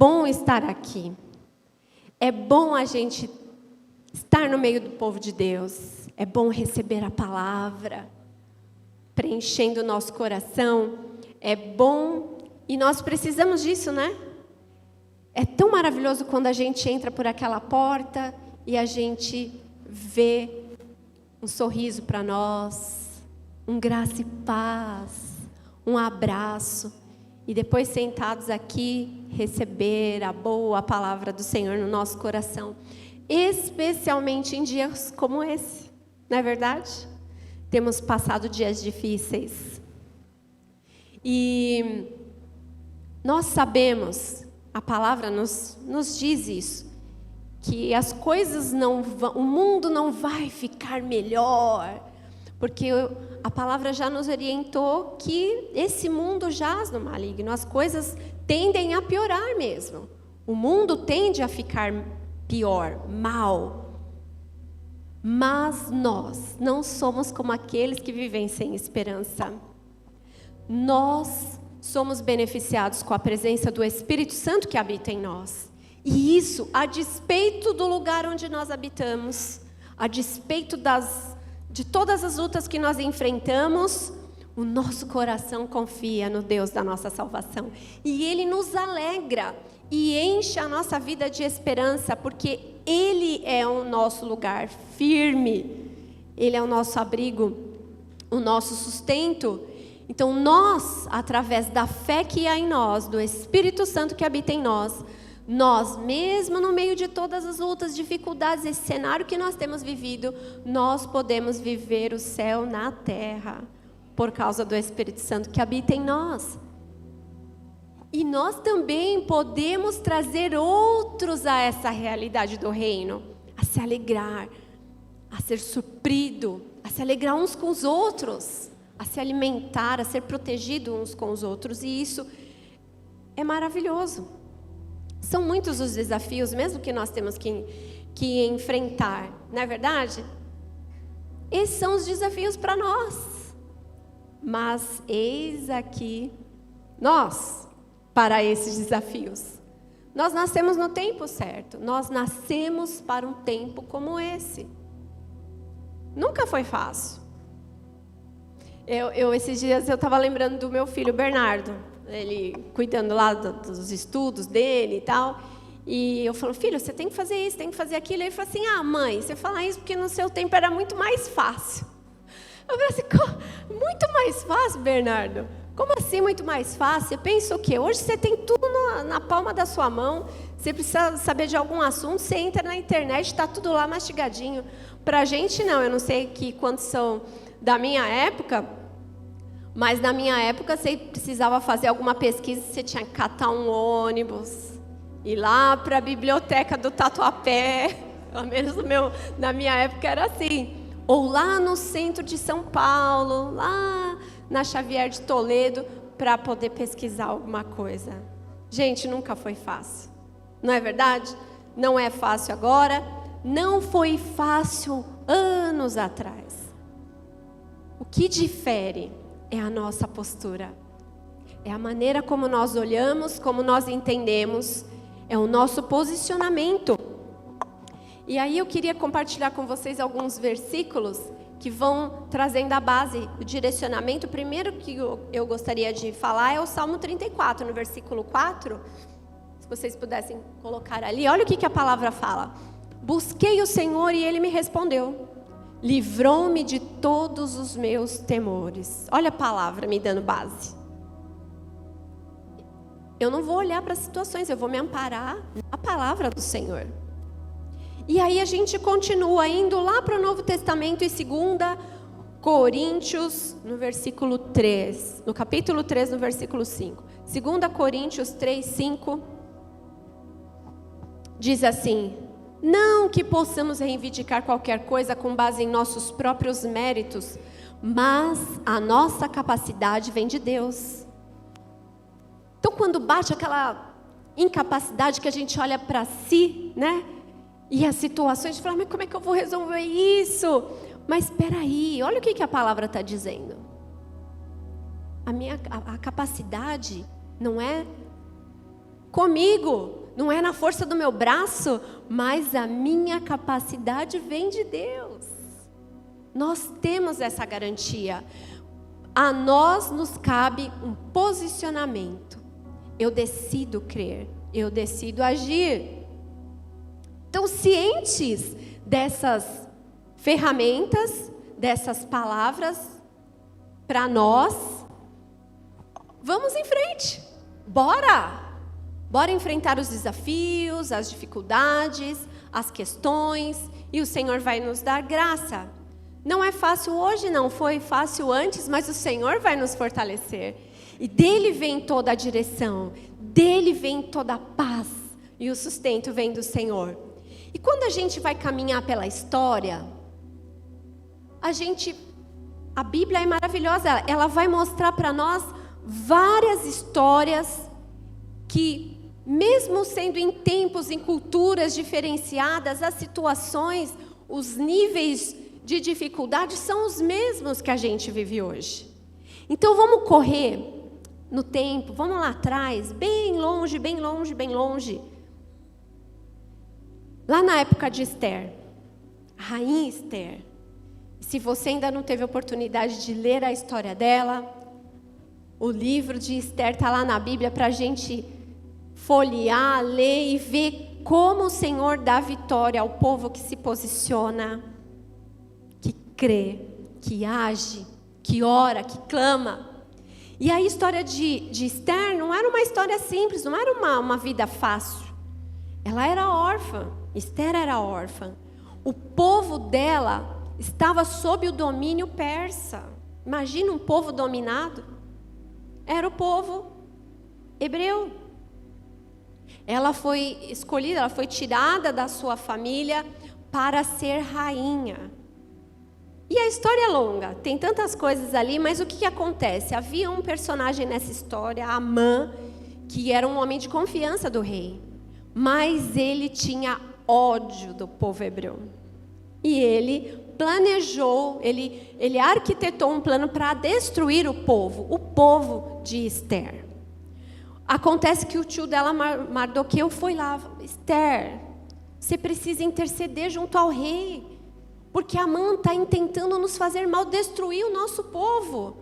bom estar aqui. É bom a gente estar no meio do povo de Deus. É bom receber a palavra, preenchendo o nosso coração. É bom, e nós precisamos disso, né? É tão maravilhoso quando a gente entra por aquela porta e a gente vê um sorriso para nós, um graça e paz, um abraço. E depois, sentados aqui, receber a boa palavra do Senhor no nosso coração. Especialmente em dias como esse, não é verdade? Temos passado dias difíceis. E nós sabemos, a palavra nos diz isso, que as coisas não vão, o mundo não vai ficar melhor, porque a palavra já nos orientou que esse mundo jaz no maligno, as coisas tendem a piorar mesmo. O mundo tende a ficar pior, mal. Mas nós não somos como aqueles que vivem sem esperança. Nós somos beneficiados com a presença do Espírito Santo que habita em nós. E isso a despeito do lugar onde nós habitamos, a despeito de todas as lutas que nós enfrentamos, o nosso coração confia no Deus da nossa salvação. E Ele nos alegra e enche a nossa vida de esperança, porque Ele é o nosso lugar firme, Ele é o nosso abrigo, o nosso sustento. Então nós, através da fé que há em nós, do Espírito Santo que habita em nós, mesmo no meio de todas as lutas, dificuldades, esse cenário que nós temos vivido, nós podemos viver o céu na terra, por causa do Espírito Santo que habita em nós. E nós também podemos trazer outros a essa realidade do reino, a se alegrar, a ser suprido, a se alegrar uns com os outros, a se alimentar, a ser protegido uns com os outros. E isso é maravilhoso. São muitos os desafios, mesmo que nós temos que enfrentar, não é verdade? Esses são os desafios para nós. Mas eis aqui nós para esses desafios. Nós nascemos no tempo certo. Nós nascemos para um tempo como esse. Nunca foi fácil. Esses dias eu estava lembrando do meu filho Bernardo. Ele cuidando lá dos estudos dele e tal. E eu falo, filho, você tem que fazer isso, tem que fazer aquilo. Ele falou assim, mãe, você fala isso porque no seu tempo era muito mais fácil. Eu falei assim, muito mais fácil, Bernardo? Como assim muito mais fácil? Você pensa o quê? Hoje você tem tudo na palma da sua mão. Você precisa saber de algum assunto, você entra na internet, está tudo lá mastigadinho. Para a gente não, eu não sei quantos são da minha época, mas na minha época você precisava fazer alguma pesquisa, você tinha que catar um ônibus, ir lá para a biblioteca do Tatuapé, pelo menos na minha época era assim. Ou lá no centro de São Paulo, lá na Xavier de Toledo, para poder pesquisar alguma coisa. Gente, nunca foi fácil. Não é verdade? Não é fácil agora. Não foi fácil anos atrás. O que difere é a nossa postura. É a maneira como nós olhamos, como nós entendemos. É o nosso posicionamento. E aí eu queria compartilhar com vocês alguns versículos que vão trazendo a base, o direcionamento. O primeiro que eu gostaria de falar é o Salmo 34, no versículo 4. Se vocês pudessem colocar ali. Olha o que a palavra fala. Busquei o Senhor e Ele me respondeu. Livrou-me de todos os meus temores. Olha a palavra me dando base. Eu não vou olhar para as situações, eu vou me amparar na palavra do Senhor. E aí a gente continua indo lá para o Novo Testamento, em 2 Coríntios, no versículo 3. No capítulo 3, no versículo 5. 2 Coríntios 3, 5. Diz assim: não que possamos reivindicar qualquer coisa com base em nossos próprios méritos, mas a nossa capacidade vem de Deus. Então quando bate aquela incapacidade que a gente olha para si, né? E as situações, fala, mas como é que eu vou resolver isso? Mas espera aí, olha o que a palavra está dizendo. A capacidade não é comigo, não é na força do meu braço, mas a minha capacidade vem de Deus. Nós temos essa garantia. A nós nos cabe um posicionamento. Eu decido crer, eu decido agir. Então, cientes dessas ferramentas, dessas palavras, para nós, vamos em frente. Bora! Bora enfrentar os desafios, as dificuldades, as questões, e o Senhor vai nos dar graça. Não é fácil hoje, não foi fácil antes, mas o Senhor vai nos fortalecer. E dele vem toda a direção, dele vem toda a paz, e o sustento vem do Senhor. E quando a gente vai caminhar pela história, a Bíblia é maravilhosa, ela vai mostrar para nós várias histórias que, mesmo sendo em tempos, em culturas diferenciadas, as situações, os níveis de dificuldade são os mesmos que a gente vive hoje. Então vamos correr no tempo, vamos lá atrás, bem longe, bem longe, bem longe. Lá na época de Esther, a rainha Esther. Se você ainda não teve oportunidade de ler a história dela, o livro de Esther está lá na Bíblia para a gente folhear, ler e ver como o Senhor dá vitória ao povo que se posiciona, que crê, que age, que ora, que clama. E a história de Esther não era uma história simples, não era uma vida fácil. Ela era órfã, Esther era órfã. O povo dela estava sob o domínio persa. Imagina um povo dominado. Era o povo hebreu. Ela foi escolhida, ela foi tirada da sua família para ser rainha. E a história é longa, tem tantas coisas ali, mas o que acontece? Havia um personagem nessa história, Amã, que era um homem de confiança do rei, mas ele tinha ódio do povo hebreu. E ele planejou, ele arquitetou um plano para destruir o povo de Esther. Acontece que o tio dela, Mardoqueu, foi lá. Esther, você precisa interceder junto ao rei, porque Amã está intentando nos fazer mal, destruir o nosso povo.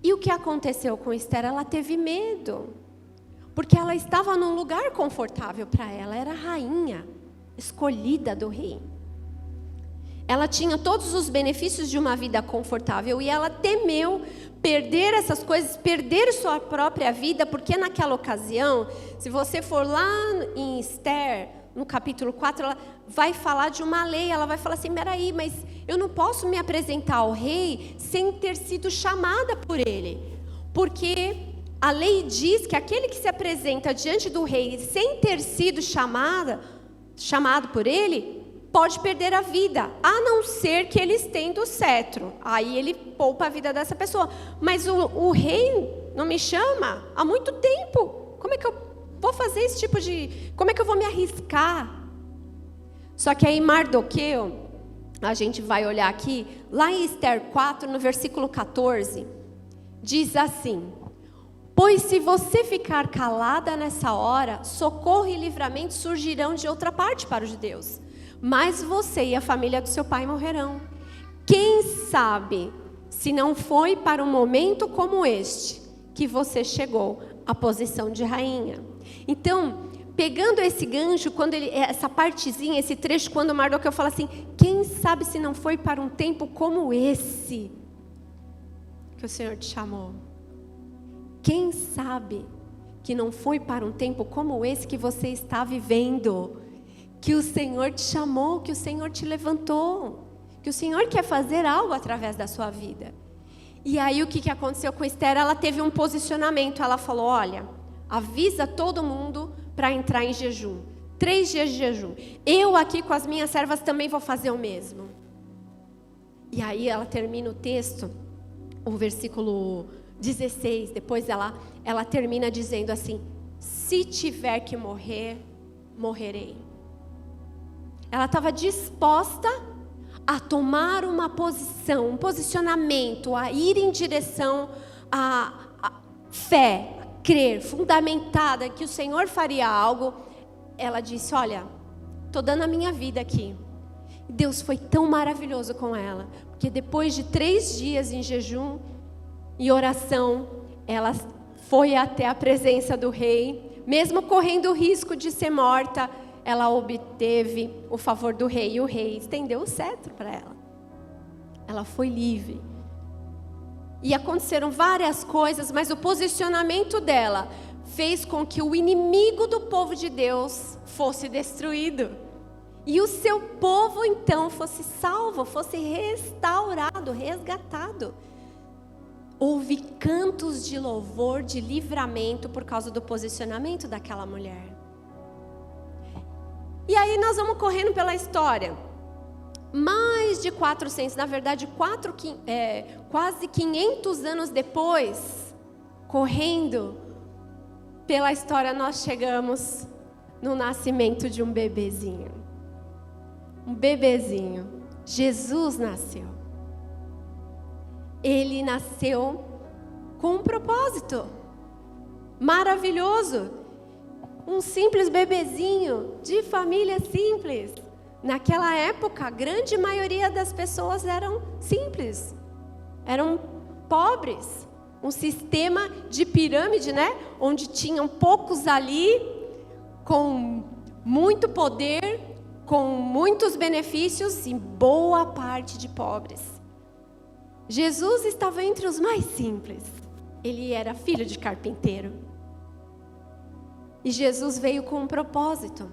E o que aconteceu com Esther? Ela teve medo, porque ela estava num lugar confortável para ela, era rainha, escolhida do rei. Ela tinha todos os benefícios de uma vida confortável e ela temeu perder essas coisas, perder sua própria vida, porque naquela ocasião, se você for lá em Esther, no capítulo 4, ela vai falar de uma lei, ela vai falar assim, peraí, mas eu não posso me apresentar ao rei sem ter sido chamada por ele, porque a lei diz que aquele que se apresenta diante do rei sem ter sido chamado por ele, pode perder a vida, a não ser que ele estenda o cetro. Aí ele poupa a vida dessa pessoa. Mas o rei não me chama há muito tempo. Como é que eu vou fazer esse tipo de... Como é que eu vou me arriscar? Só que aí Mardoqueu, a gente vai olhar aqui, lá em Esther 4, no versículo 14, diz assim: pois se você ficar calada nessa hora, socorro e livramento surgirão de outra parte para os judeus. Mas você e a família do seu pai morrerão. Quem sabe se não foi para um momento como este que você chegou à posição de rainha. Então, pegando esse gancho, essa partezinha, esse trecho, quando Mardoqueu fala assim, quem sabe se não foi para um tempo como esse que o Senhor te chamou? Quem sabe que não foi para um tempo como esse que você está vivendo? Que o Senhor te chamou, que o Senhor te levantou, que o Senhor quer fazer algo através da sua vida. E aí o que aconteceu com Esther? Ela teve um posicionamento, ela falou, olha, avisa todo mundo para entrar em jejum, 3 dias de jejum. Eu aqui com as minhas servas também vou fazer o mesmo. E aí ela termina o texto, o versículo 16, depois ela termina dizendo assim, se tiver que morrer, morrerei. Ela estava disposta a tomar uma posição, um posicionamento, a ir em direção à fé, crer, fundamentada que o Senhor faria algo, ela disse: olha, estou dando a minha vida aqui. E Deus foi tão maravilhoso com ela, porque depois de 3 dias em jejum e oração, ela foi até a presença do rei, mesmo correndo o risco de ser morta, ela obteve o favor do rei, e o rei estendeu o cetro para ela. Ela foi livre. E aconteceram várias coisas, mas o posicionamento dela fez com que o inimigo do povo de Deus fosse destruído. E o seu povo então fosse salvo, fosse restaurado, resgatado. Houve cantos de louvor, de livramento por causa do posicionamento daquela mulher. E aí nós vamos correndo pela história. Mais de 400, na verdade quase 500 anos depois, correndo pela história, nós chegamos no nascimento de um bebezinho. Um bebezinho. Jesus nasceu. Ele nasceu com um propósito maravilhoso. Um simples bebezinho de família simples. Naquela época, a grande maioria das pessoas eram simples, eram pobres. Um sistema de pirâmide, né? Onde tinham poucos ali, com muito poder, com muitos benefícios e boa parte de pobres. Jesus estava entre os mais simples. Ele era filho de carpinteiro. E Jesus veio com um propósito.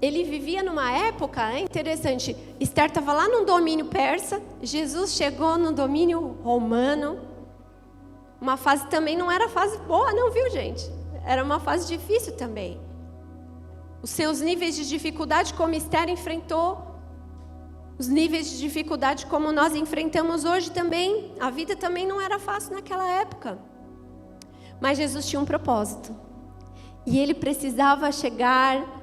Ele vivia numa época, é interessante, Esther estava lá no domínio persa, Jesus chegou no domínio romano. Uma fase também não era fase boa não, viu gente? Era uma fase difícil também. Os seus níveis de dificuldade, como Esther enfrentou, os níveis de dificuldade como nós enfrentamos hoje também. A vida também não era fácil naquela época. Mas Jesus tinha um propósito. E ele precisava chegar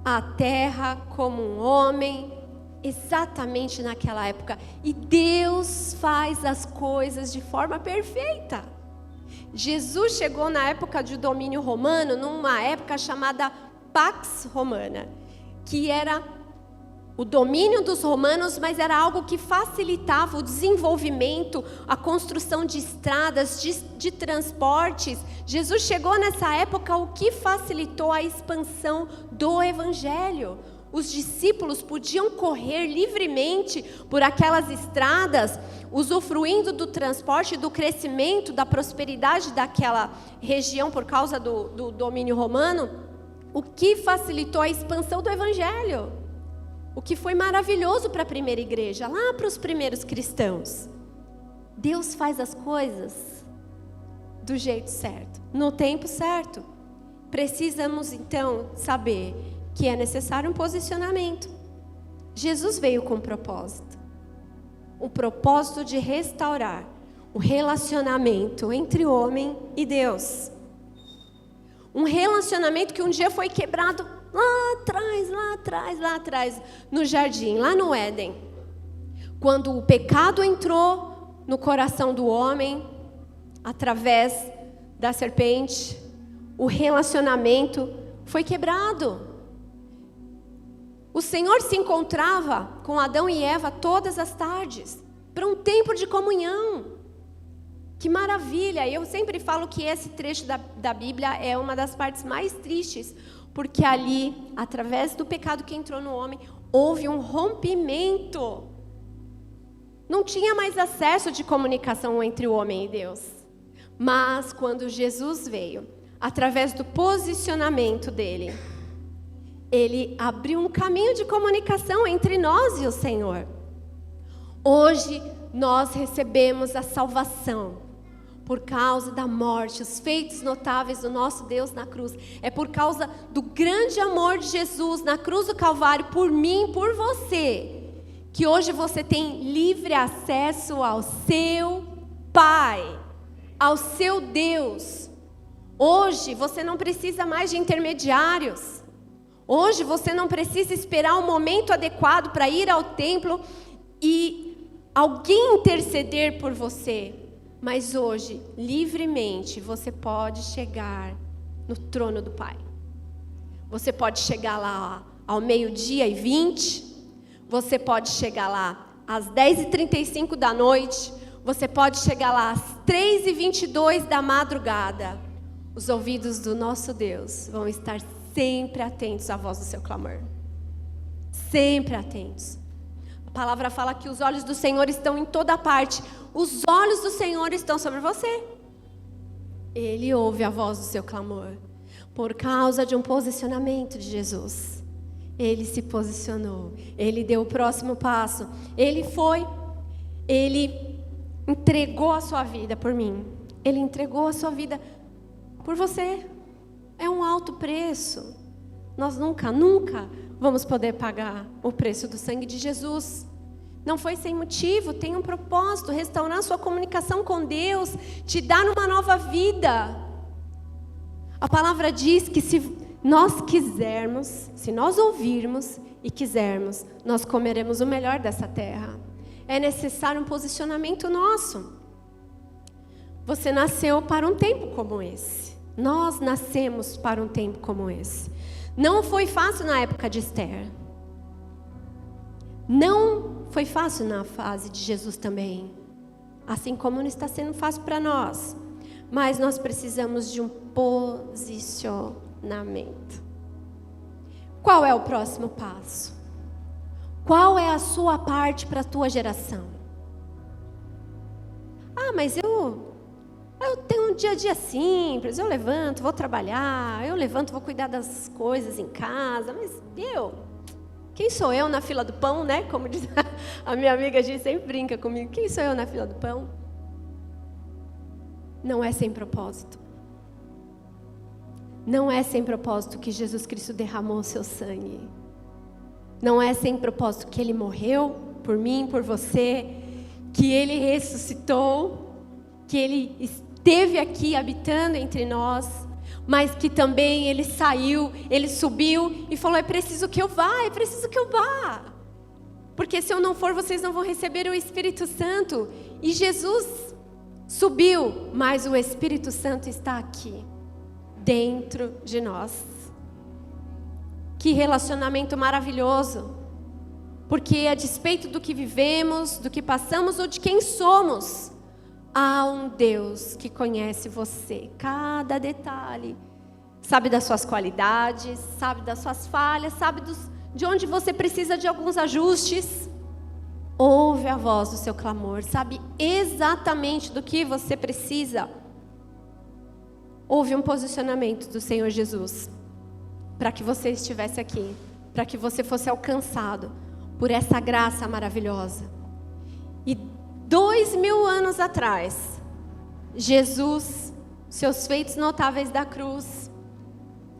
à terra como um homem, exatamente naquela época. E Deus faz as coisas de forma perfeita. Jesus chegou na época de domínio romano, numa época chamada Pax Romana, que era o domínio dos romanos, mas era algo que facilitava o desenvolvimento, a construção de estradas, de transportes. Jesus chegou nessa época, o que facilitou a expansão do evangelho. Os discípulos podiam correr livremente por aquelas estradas, usufruindo do transporte, do crescimento, da prosperidade daquela região por causa do domínio romano, o que facilitou a expansão do evangelho. O que foi maravilhoso para a primeira igreja, lá para os primeiros cristãos. Deus faz as coisas do jeito certo, no tempo certo. Precisamos então saber que é necessário um posicionamento. Jesus veio com um propósito. Um propósito de restaurar o relacionamento entre o homem e Deus. Um relacionamento que um dia foi quebrado lá atrás, no jardim, lá no Éden. Quando o pecado entrou no coração do homem, através da serpente, o relacionamento foi quebrado. O Senhor se encontrava com Adão e Eva todas as tardes, para um tempo de comunhão. Que maravilha! Eu sempre falo que esse trecho da Bíblia é uma das partes mais tristes, porque ali, através do pecado que entrou no homem, houve um rompimento. Não tinha mais acesso de comunicação entre o homem e Deus. Mas quando Jesus veio, através do posicionamento dele, ele abriu um caminho de comunicação entre nós e o Senhor. Hoje nós recebemos a salvação por causa da morte, os feitos notáveis do nosso Deus na cruz. É por causa do grande amor de Jesus na cruz do Calvário, por mim e por você, que hoje você tem livre acesso ao seu Pai, ao seu Deus. Hoje você não precisa mais de intermediários. Hoje você não precisa esperar um momento adequado para ir ao templo e alguém interceder por você. Mas hoje, livremente, você pode chegar no trono do Pai. Você pode chegar lá ao 12:20. Você pode chegar lá às 10:35 da noite. Você pode chegar lá às 3:22 da madrugada. Os ouvidos do nosso Deus vão estar sempre atentos à voz do seu clamor. Sempre atentos. A palavra fala que os olhos do Senhor estão em toda parte. Os olhos do Senhor estão sobre você. Ele ouve a voz do seu clamor. Por causa de um posicionamento de Jesus. Ele se posicionou. Ele deu o próximo passo. Ele entregou a sua vida por mim. Ele entregou a sua vida por você. É um alto preço. Nós nunca vamos poder pagar o preço do sangue de Jesus. Não foi sem motivo, tem um propósito, restaurar sua comunicação com Deus, te dar uma nova vida. A palavra diz que se nós quisermos, se nós ouvirmos e quisermos, nós comeremos o melhor dessa terra. É necessário um posicionamento nosso. Você nasceu para um tempo como esse. Nós nascemos para um tempo como esse. Não foi fácil na época de Esther. Não foi fácil na fase de Jesus também. Assim como não está sendo fácil para nós. Mas nós precisamos de um posicionamento. Qual é o próximo passo? Qual é a sua parte para a tua geração? Ah, mas eu tenho um dia a dia simples, eu levanto, vou trabalhar, vou cuidar das coisas em casa, mas quem sou eu na fila do pão, né? Como diz a minha amiga Gi, sempre brinca comigo, quem sou eu na fila do pão? Não é sem propósito. Não é sem propósito que Jesus Cristo derramou o seu sangue. Não é sem propósito que Ele morreu por mim, por você, que Ele ressuscitou, que Ele esteve aqui habitando entre nós, mas que também Ele saiu, Ele subiu e falou, é preciso que eu vá. Porque se eu não for, vocês não vão receber o Espírito Santo. E Jesus subiu, mas o Espírito Santo está aqui, dentro de nós. Que relacionamento maravilhoso. Porque a despeito do que vivemos, do que passamos ou de quem somos, há um Deus que conhece você, cada detalhe. Sabe das suas qualidades, sabe das suas falhas, sabe de onde você precisa de alguns ajustes. Ouve a voz do seu clamor, sabe exatamente do que você precisa. Houve um posicionamento do Senhor Jesus para que você estivesse aqui, para que você fosse alcançado por essa graça maravilhosa. E 2000 anos atrás, Jesus, seus feitos notáveis da cruz,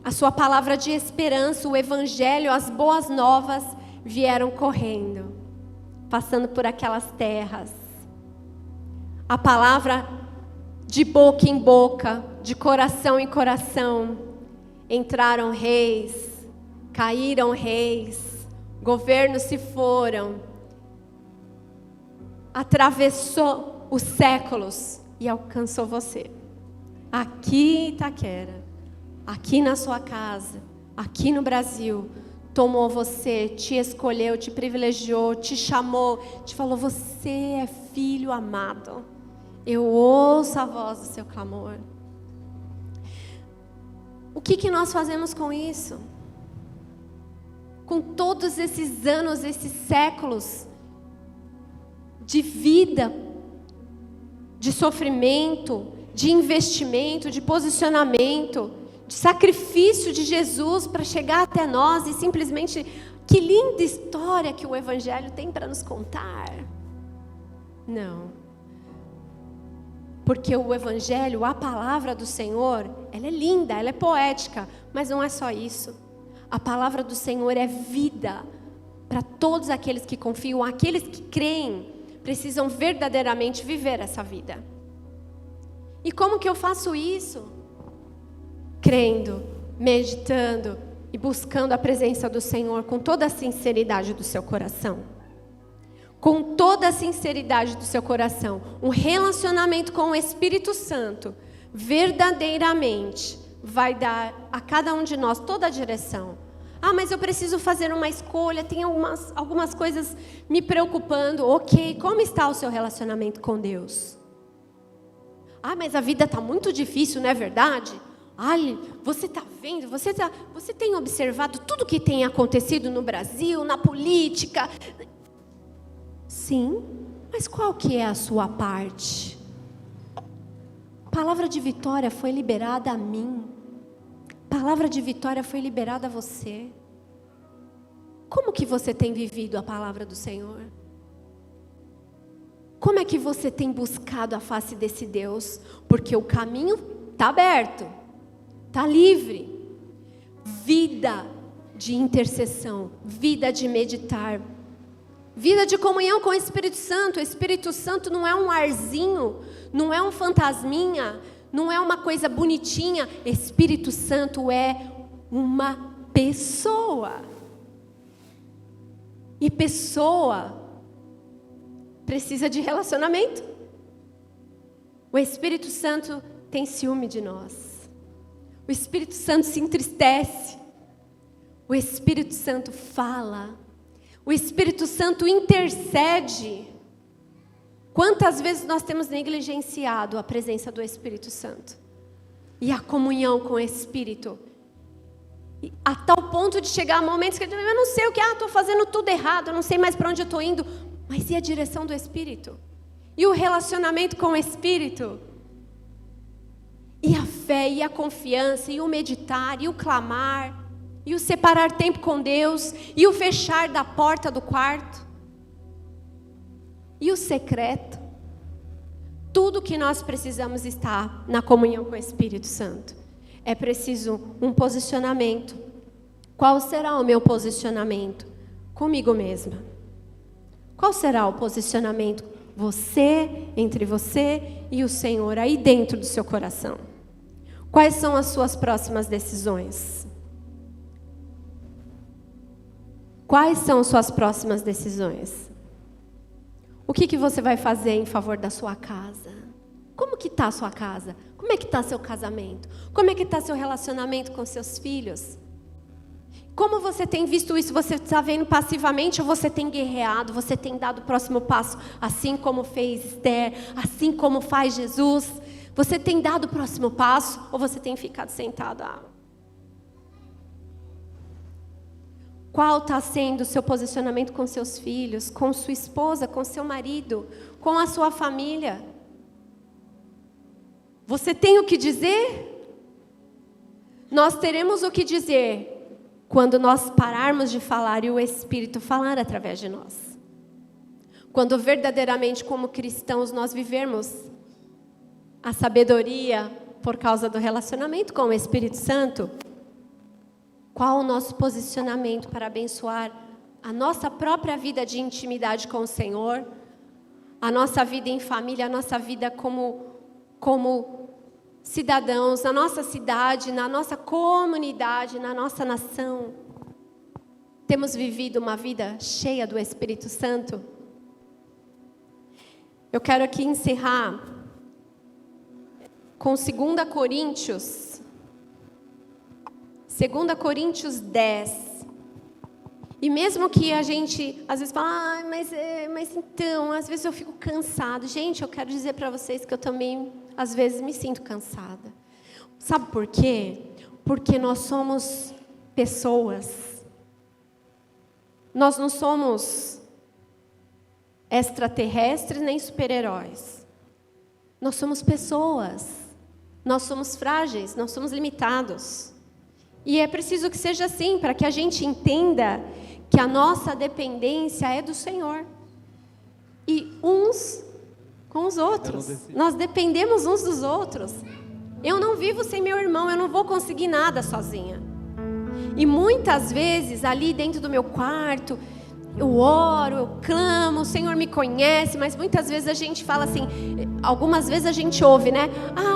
a sua palavra de esperança, o evangelho, as boas novas vieram correndo, passando por aquelas terras. A palavra de boca em boca, de coração em coração, entraram reis, caíram reis, governos se foram, atravessou os séculos e alcançou você. Aqui em Itaquera, aqui na sua casa, aqui no Brasil, tomou você, te escolheu, te privilegiou, te chamou, te falou, você é filho amado. Eu ouço a voz do seu clamor. O que nós fazemos com isso? Com todos esses anos, esses séculos de vida, de sofrimento, de investimento, de posicionamento, de sacrifício de Jesus para chegar até nós e simplesmente, que linda história que o Evangelho tem para nos contar. Não. Porque o Evangelho, a palavra do Senhor, ela é linda, ela é poética, mas não é só isso. A palavra do Senhor é vida para todos aqueles que confiam, aqueles que creem, precisam verdadeiramente viver essa vida. E como que eu faço isso? Crendo, meditando e buscando a presença do Senhor com toda a sinceridade do seu coração. com toda a sinceridade do seu coração, um relacionamento com o Espírito Santo, verdadeiramente vai dar a cada um de nós toda a direção. Ah, mas eu preciso fazer uma escolha, tem algumas coisas me preocupando. Ok, como está o seu relacionamento com Deus? Ah, mas a vida está muito difícil, não é verdade? Olha, você está vendo, você tem observado tudo que tem acontecido no Brasil, na política? Sim, mas qual que é a sua parte? Palavra de vitória foi liberada a mim. Palavra de vitória foi liberada a você. Como que você tem vivido a palavra do Senhor? Como é que você tem buscado a face desse Deus? Porque o caminho está aberto, está livre. Vida de intercessão, vida de meditar, vida de comunhão com o Espírito Santo. O Espírito Santo não é um arzinho, não é um fantasminha, não é uma coisa bonitinha. Espírito Santo é uma pessoa. E pessoa precisa de relacionamento. O Espírito Santo tem ciúme de nós. O Espírito Santo se entristece. O Espírito Santo fala. O Espírito Santo intercede. Quantas vezes nós temos negligenciado a presença do Espírito Santo? E a comunhão com o Espírito? E a tal ponto de chegar a momentos que eu não sei o que, estou fazendo tudo errado, eu não sei mais para onde eu estou indo. Mas e a direção do Espírito? E o relacionamento com o Espírito? E a fé, e a confiança, e o meditar, e o clamar, e o separar tempo com Deus, e o fechar da porta do quarto. E o secreto, tudo que nós precisamos estar na comunhão com o Espírito Santo. É preciso um posicionamento. Qual será o meu posicionamento? Comigo mesma. Qual será o posicionamento? Entre você e o Senhor, aí dentro do seu coração. Quais são as suas próximas decisões? Quais são suas próximas decisões? O que você vai fazer em favor da sua casa? Como que está a sua casa? Como é que está seu casamento? Como é que está seu relacionamento com seus filhos? Como você tem visto isso? Você está vendo passivamente ou você tem guerreado? Você tem dado o próximo passo, assim como fez Esther, assim como faz Jesus? Você tem dado o próximo passo ou você tem ficado sentado? Qual está sendo o seu posicionamento com seus filhos, com sua esposa, com seu marido, com a sua família? Você tem o que dizer? Nós teremos o que dizer quando nós pararmos de falar e o Espírito falar através de nós. Quando verdadeiramente, como cristãos, nós vivermos a sabedoria por causa do relacionamento com o Espírito Santo. Qual o nosso posicionamento para abençoar a nossa própria vida de intimidade com o Senhor, a nossa vida em família, a nossa vida como cidadãos, na nossa cidade, na nossa comunidade, na nossa nação? Temos vivido uma vida cheia do Espírito Santo? Eu quero aqui encerrar com 2 Coríntios 10. E mesmo que a gente, às vezes, fala, mas então, às vezes eu fico cansado. Gente, eu quero dizer para vocês que eu também, às vezes, me sinto cansada. Sabe por quê? Porque nós somos pessoas. Nós não somos extraterrestres nem super-heróis. Nós somos pessoas. Nós somos frágeis, nós somos limitados. E é preciso que seja assim, para que a gente entenda que a nossa dependência é do Senhor. E uns com os outros. Nós dependemos uns dos outros. Eu não vivo sem meu irmão, eu não vou conseguir nada sozinha. E muitas vezes, ali dentro do meu quarto, eu oro, eu clamo, o Senhor me conhece, mas muitas vezes a gente fala assim, algumas vezes a gente ouve, né?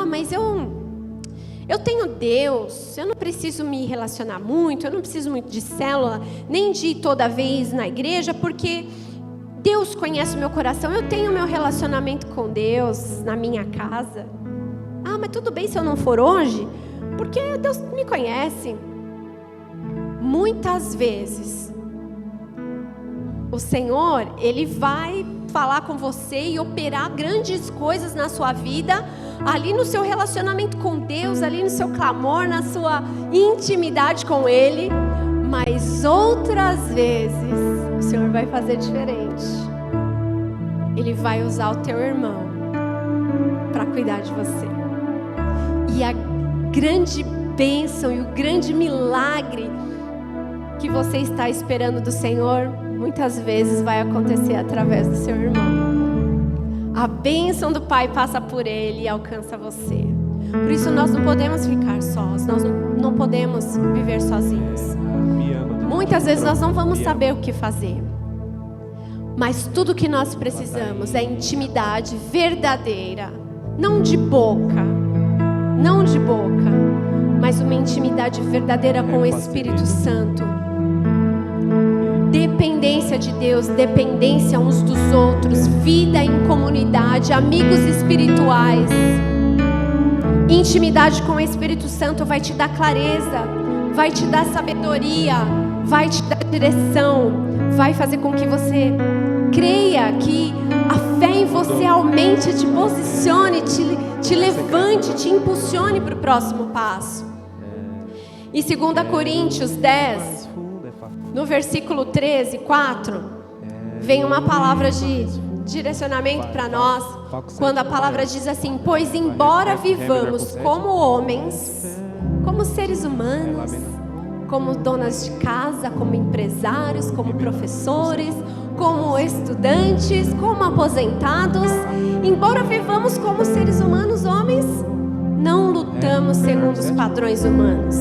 Mas eu tenho Deus, eu não preciso me relacionar muito, eu não preciso muito de célula, nem de ir toda vez na igreja, porque Deus conhece o meu coração, eu tenho meu relacionamento com Deus na minha casa. Ah, mas tudo bem se eu não for hoje, porque Deus me conhece. Muitas vezes, o Senhor, Ele vai falar com você e operar grandes coisas na sua vida, ali no seu relacionamento com Deus, ali no seu clamor, na sua intimidade com Ele. Mas outras vezes, o Senhor vai fazer diferente. Ele vai usar o teu irmão para cuidar de você. E a grande bênção e o grande milagre que você está esperando do Senhor, muitas vezes vai acontecer através do seu irmão. A bênção do Pai passa por ele e alcança você. Por isso nós não podemos ficar sós, nós não podemos viver sozinhos. Muitas vezes nós não vamos saber o que fazer. Mas tudo que nós precisamos é intimidade verdadeira, não de boca, mas uma intimidade verdadeira com o Espírito Santo. Dependência de Deus, dependência uns dos outros, vida em comunidade, amigos espirituais. Intimidade com o Espírito Santo vai te dar clareza, vai te dar sabedoria, vai te dar direção, vai fazer com que você creia, que a fé em você aumente, te posicione, te levante, te impulsione para o próximo passo. Em 2 Coríntios 10, no versículo 13, 4, vem uma palavra de direcionamento para nós, quando a palavra diz assim: pois embora vivamos como homens, como seres humanos, como donas de casa, como empresários, como professores, como estudantes, como aposentados, embora vivamos como seres humanos, homens, não lutamos segundo os padrões humanos.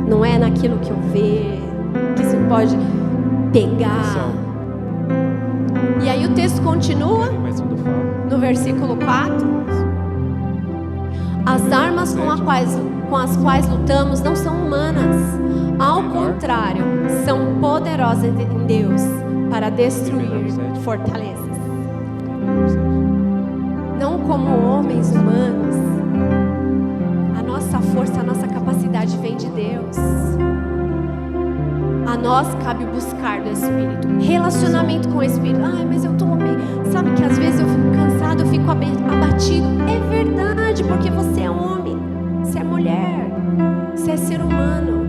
Não é naquilo que eu vejo, que se pode pegar. E aí o texto continua no versículo 4. As armas com as quais lutamos não são humanas. Ao contrário, são poderosas em Deus para destruir fortalezas. Não como homens humanos. A nossa força, a nossa capacidade vem de Deus. A nós cabe buscar do Espírito, relacionamento com o Espírito. Ai, mas eu estou meio... Sabe que às vezes eu fico cansado, eu fico abatido. É verdade, porque você é homem, você é mulher, você é ser humano.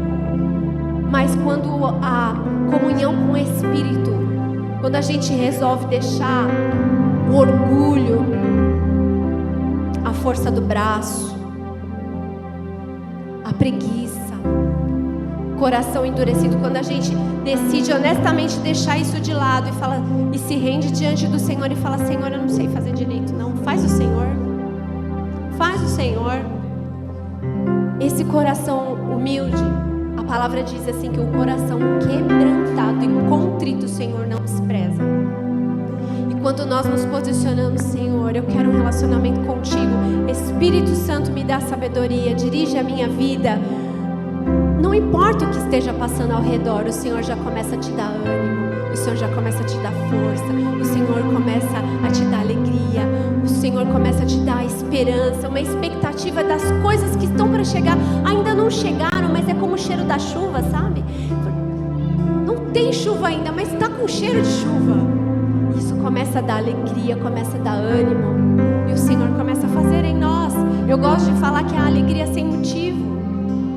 Mas quando a comunhão com o Espírito, quando a gente resolve deixar o orgulho, a força do braço, a preguiça, coração endurecido, quando a gente decide honestamente deixar isso de lado e se rende diante do Senhor e fala: Senhor, eu não sei fazer direito, não, faz o Senhor, esse coração humilde, a palavra diz assim, que o coração quebrantado e contrito o Senhor não despreza. E quando nós nos posicionamos: Senhor, eu quero um relacionamento contigo, Espírito Santo, me dá sabedoria, dirige a minha vida. Não importa o que esteja passando ao redor, o Senhor já começa a te dar ânimo, o Senhor já começa a te dar força, o Senhor começa a te dar alegria, o Senhor começa a te dar esperança, uma expectativa das coisas que estão para chegar. Ainda não chegaram, mas é como o cheiro da chuva, sabe? Não tem chuva ainda, mas está com cheiro de chuva. Isso começa a dar alegria, começa a dar ânimo, e o Senhor começa a fazer em nós. Eu gosto de falar que é a alegria sem motivo.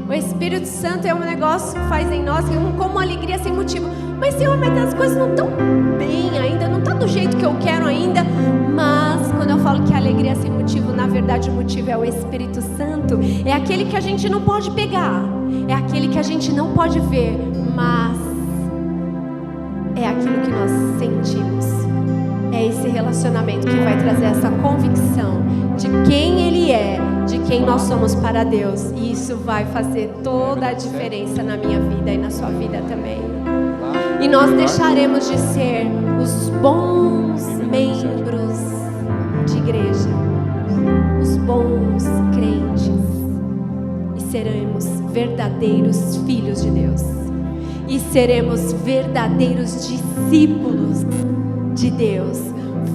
O Espírito Santo é um negócio que faz em nós como alegria sem motivo. Mas, Senhor, mas as coisas não estão bem ainda, não está do jeito que eu quero ainda. Mas quando eu falo que a alegria é sem motivo, na verdade o motivo é o Espírito Santo. É aquele que a gente não pode pegar, é aquele que a gente não pode ver, mas é aquilo que nós sentimos. É esse relacionamento que vai trazer essa convicção de quem Ele é, de quem nós somos para Deus. E isso vai fazer toda a diferença na minha vida e na sua vida também. E nós deixaremos de ser os bons membros de igreja, os bons crentes, e seremos verdadeiros filhos de Deus, e seremos verdadeiros discípulos de Deus,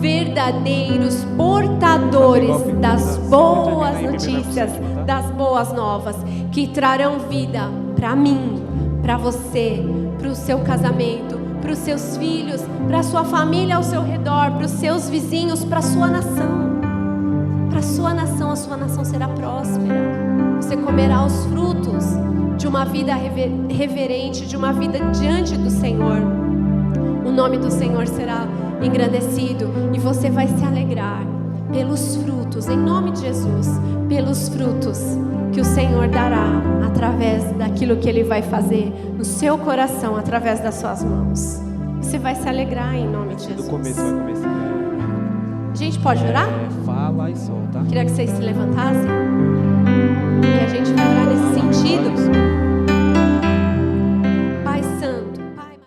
verdadeiros portadores das boas notícias, das boas novas, que trarão vida para mim, para você, para o seu casamento, para os seus filhos, para a sua família ao seu redor, para os seus vizinhos, para a sua nação. Para a sua nação será próspera. Você comerá os frutos de uma vida reverente, de uma vida diante do Senhor. O nome do Senhor será engrandecido e você vai se alegrar pelos frutos, em nome de Jesus, pelos frutos que o Senhor dará através daquilo que Ele vai fazer no seu coração, através das suas mãos. Você vai se alegrar em nome de Jesus. Do começo vai começar. A gente pode orar? Fala e solta. Queria que vocês se levantassem e a gente vai orar nesse sentido.